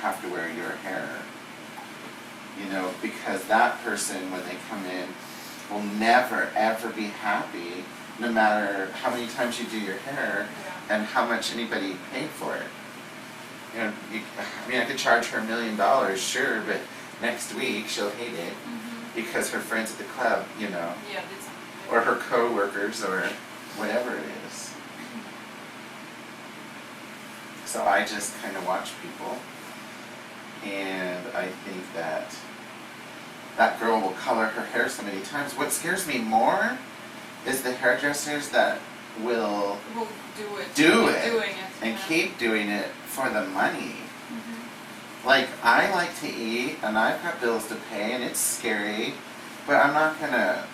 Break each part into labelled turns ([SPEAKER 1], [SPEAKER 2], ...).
[SPEAKER 1] have to wear your hair. You know, because that person, when they come in, will never, ever be happy, no matter how many times you do your hair and how much anybody paid for it. You know, I mean, I could charge her $1 million, sure, but next week she'll hate it because her friends at the club, you know, or her co-workers or whatever it is. So I just kind of watch people, and I think that that girl will color her hair so many times. What scares me more is the hairdressers that will do it and keep doing it for the money. Like, I like to eat, and I've got bills to pay, and it's scary, but I'm not gonna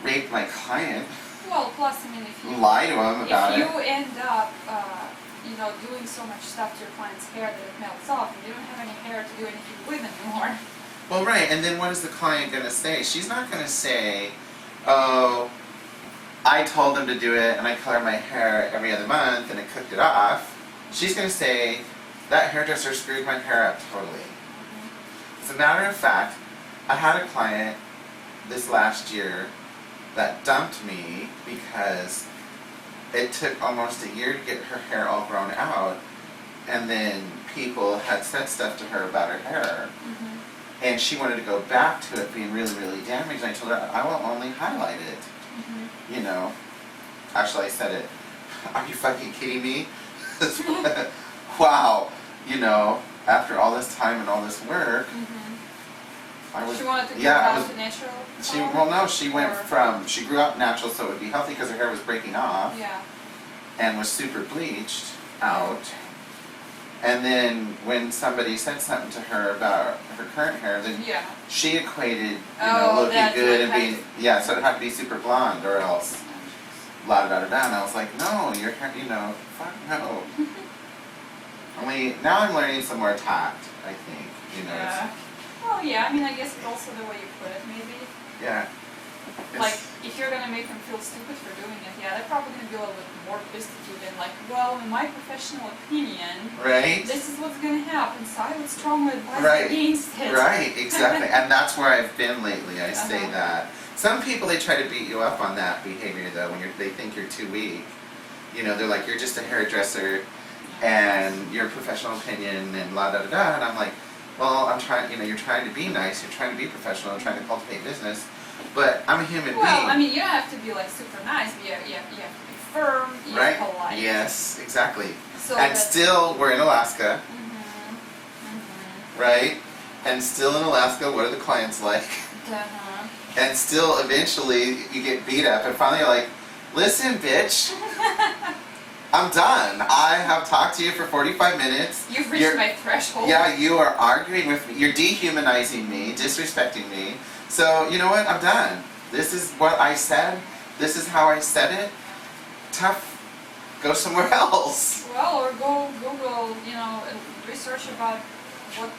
[SPEAKER 1] rape my client.
[SPEAKER 2] Well, plus, I mean, if you
[SPEAKER 1] lie to them about it.
[SPEAKER 2] If you end up, you know, doing so much stuff to your client's hair that it melts off, and you don't have any hair to do anything with anymore.
[SPEAKER 1] Well, right, and then what is the client gonna say? She's not gonna say, oh, I told them to do it, and I color my hair every other month, and it cooked it off. She's gonna say, that hairdresser screwed my hair up totally. As a matter of fact, I had a client this last year that dumped me because it took almost a year to get her hair all grown out, and then people had said stuff to her about her hair, and she wanted to go back to it being really, really damaged, and I told her, I will only highlight it. You know, actually I said it, are you fucking kidding me? Wow, you know, after all this time and all this work, I was,
[SPEAKER 2] she wanted to go back to natural?
[SPEAKER 1] She went from, she grew up natural so it would be healthy because her hair was breaking off and was super bleached out. And then when somebody said something to her about her current hair, then she equated, you know, looking good and being, so it had to be super blonde or else la da da da. And I was like, no, your hair, you know, fuck no. Only now I'm learning some more tact, I think, you know.
[SPEAKER 2] Well, yeah, I mean, I guess it's also the way you put it, maybe.
[SPEAKER 1] Yeah.
[SPEAKER 2] Like, if you're gonna make them feel stupid for doing it, they're probably gonna be a little bit more pissed at you than like, well, in my professional opinion, this is what's gonna happen, so I would strongly advise against it.
[SPEAKER 1] Right, exactly. And that's where I've been lately, I say that. Some people, they try to beat you up on that behavior, though, when they think you're too weak. You know, they're like, you're just a hairdresser, and your professional opinion, and la da da da, and I'm like, well, I'm trying, you know, you're trying to be nice, you're trying to be professional, you're trying to cultivate business, but I'm a human being.
[SPEAKER 2] Well, I mean, you don't have to be like super nice, but you have to be firm, polite.
[SPEAKER 1] Yes, exactly. So and still, we're in Alaska, right? And still in Alaska, what are the clients like? And still, eventually, you get beat up, and finally you're like, listen, bitch. I'm done. I have talked to you for 45 minutes.
[SPEAKER 2] You've reached my threshold.
[SPEAKER 1] Yeah, you are arguing with me. You're dehumanizing me, disrespecting me. So, you know what? I'm done. This is what I said. This is how I said it. Tough. Go somewhere else.
[SPEAKER 2] Well, or go Google, you know, and research about what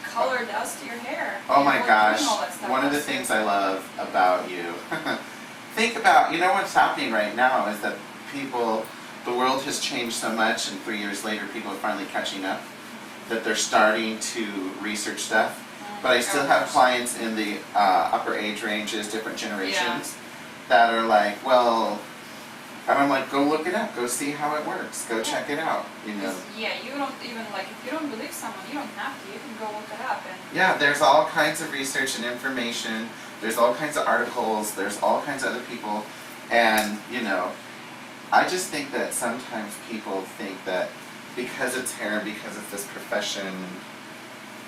[SPEAKER 2] color does to your hair.
[SPEAKER 1] Oh my gosh. One of the things I love about you. Think about, you know what's happening right now is that people... The world has changed so much, and 3 years later, people are finally catching up, that they're starting to research stuff. But I still have clients in the upper age ranges, different generations, that are like, well, and I'm like, go look it up, go see how it works, go check it out, you know.
[SPEAKER 2] Yeah, you don't even, like, if you don't believe someone, you don't have to, you can go look it up.
[SPEAKER 1] Yeah, there's all kinds of research and information, there's all kinds of articles, there's all kinds of other people, and, you know, I just think that sometimes people think that because it's hair, because it's this profession,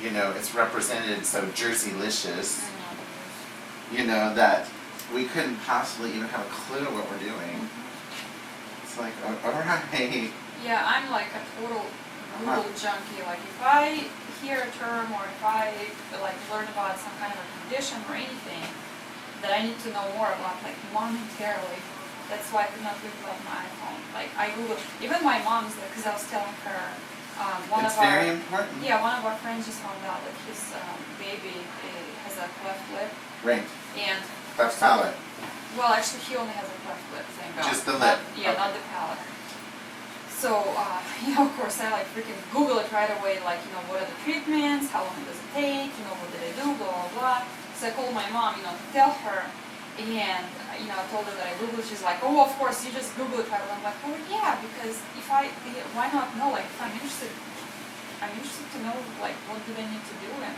[SPEAKER 1] you know, it's represented so Jersey-licious, you know, that we couldn't possibly even have a clue what we're doing. It's like, alright.
[SPEAKER 2] Yeah, I'm like a total Google junkie. Like, if I hear a term or if I, like, learn about some kind of a condition or anything that I need to know more about, like, momentarily. That's why I could not live without my iPhone. Like, I Google, even my mom's, because I was telling her, one of our friends just found out that his baby has a cleft lip.
[SPEAKER 1] Right.
[SPEAKER 2] And
[SPEAKER 1] cleft palate.
[SPEAKER 2] Well, actually, he only has a cleft lip, thank God.
[SPEAKER 1] Just the lip.
[SPEAKER 2] Not the palate. So, of course, I like freaking Google it right away, like, what are the treatments, how long does it take, what did I do, blah, blah, blah. So I called my mom, to tell her, and, I told her that I Googled it. She's like, oh, of course, you just Google it right away. I'm like, oh, yeah, because why not know, like, if I'm interested to know, like, what do they need to do and,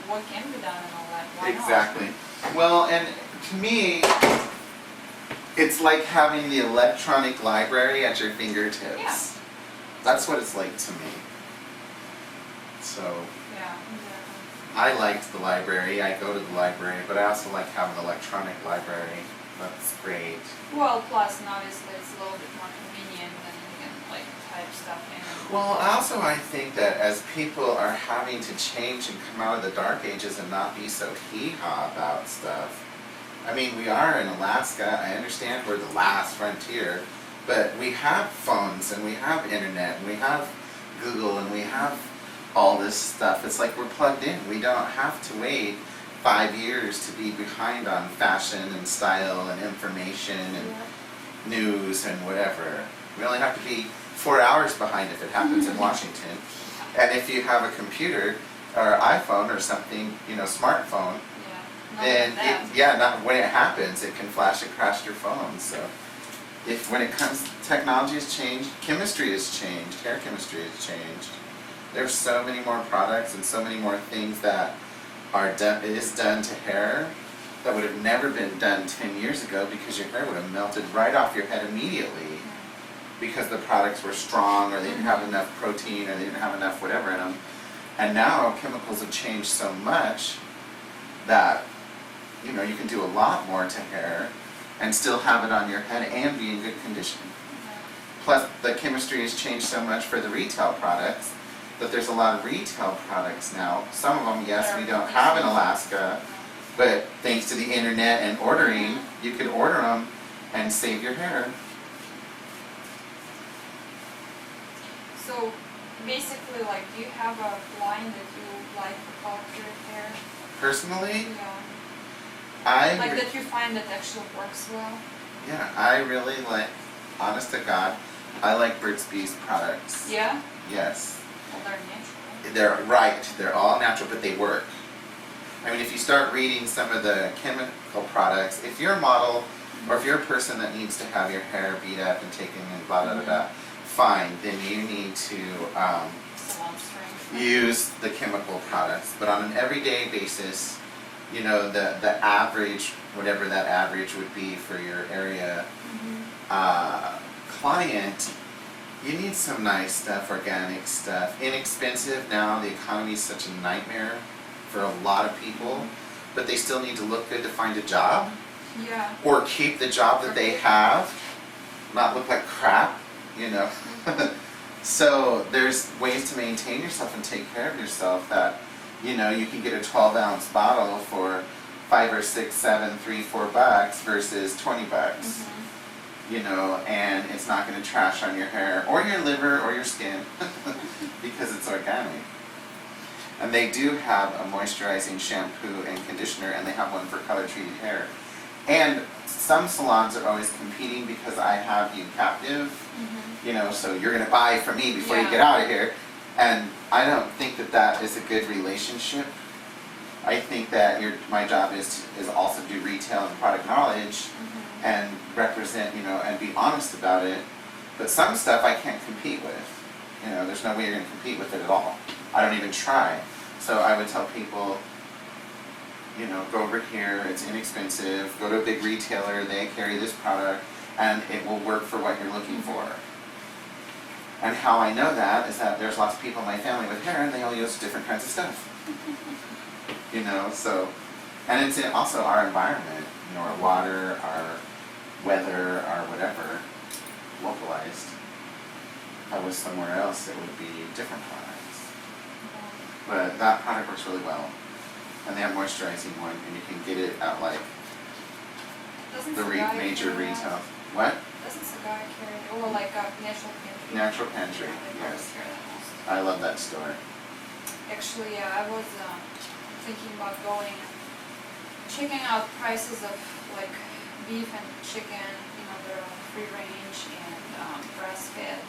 [SPEAKER 2] what can be done and all that, why not?
[SPEAKER 1] Exactly. Well, and to me, it's like having the electronic library at your fingertips.
[SPEAKER 2] Yeah.
[SPEAKER 1] That's what it's like to me. So,
[SPEAKER 2] Yeah, exactly.
[SPEAKER 1] I liked the library, I go to the library, but I also like having the electronic library. That's great.
[SPEAKER 2] Well, plus, and obviously, it's a little bit more convenient and you can, like, type stuff in.
[SPEAKER 1] Well, also I think that as people are having to change and come out of the dark ages and not be so hee-haw about stuff. I mean, we are in Alaska, I understand we're the last frontier, but we have phones and we have internet and we have Google and we have all this stuff. It's like we're plugged in. We don't have to wait 5 years to be behind on fashion and style and information and news and whatever. We only have to be 4 hours behind if it happens in Washington. And if you have a computer or iPhone or something, smartphone, then when it happens, it can flash and crash your phone. So, when it comes, technology has changed, chemistry has changed, hair chemistry has changed. There's so many more products and so many more things that is done to hair that would have never been done 10 years ago because your hair would have melted right off your head immediately because the products were strong or they didn't have enough protein or they didn't have enough whatever in them. And now chemicals have changed so much that you can do a lot more to hair and still have it on your head and be in good condition. Plus, the chemistry has changed so much for the retail products that there's a lot of retail products now. Some of them, yes, we don't have in Alaska, but thanks to the internet and ordering, you can order them and save your hair.
[SPEAKER 2] So, basically, like, do you have a line that you like for color your hair?
[SPEAKER 1] Personally,
[SPEAKER 2] Yeah. That you find that actually works well?
[SPEAKER 1] Yeah, I really like, honest to God, I like Burt's Bees products.
[SPEAKER 2] Yeah?
[SPEAKER 1] Yes.
[SPEAKER 2] Well, they're natural.
[SPEAKER 1] They're right, they're all natural, but they work. I mean, if you start reading some of the chemical products, if you're a model, or if you're a person that needs to have your hair beat up and taken and blah, blah, blah, blah, fine, then you need to use the chemical products. But on an everyday basis, the average, whatever that average would be for your area, client, you need some nice stuff, organic stuff. Inexpensive now, the economy is such a nightmare for a lot of people, but they still need to look good to find a job.
[SPEAKER 2] Yeah.
[SPEAKER 1] Or keep the job that they have, not look like crap, So there's ways to maintain yourself and take care of yourself that, you can get a 12-ounce bottle for $5 or $6, $7, $3, $4 versus $20. And it's not going to trash on your hair or your liver or your skin because it's organic. And they do have a moisturizing shampoo and conditioner, and they have one for color-treated hair. And some salons are always competing because I have you captive, so you're going to buy from me before you get out of here. And I don't think that is a good relationship. I think that my job is also do retail and product knowledge and represent, and be honest about it. But some stuff I can't compete with. There's no way you're going to compete with it at all. I don't even try. So I would tell people, go over here, it's inexpensive, go to a big retailer, they carry this product, and it will work for what you're looking for. And how I know that is that there's lots of people in my family with hair, and they all use different kinds of stuff. And it's also our environment, our water, our weather, our whatever, localized. If I was somewhere else, it would be different products. But that product works really well. And they have moisturizing one, and you can get it at the major retail. What?
[SPEAKER 2] Doesn't Sagai carry it? Or like a Natural Pantry?
[SPEAKER 1] Natural Pantry, yes. I love that store.
[SPEAKER 2] Actually, I was thinking about going, checking out prices of beef and chicken, they're free range and grass fed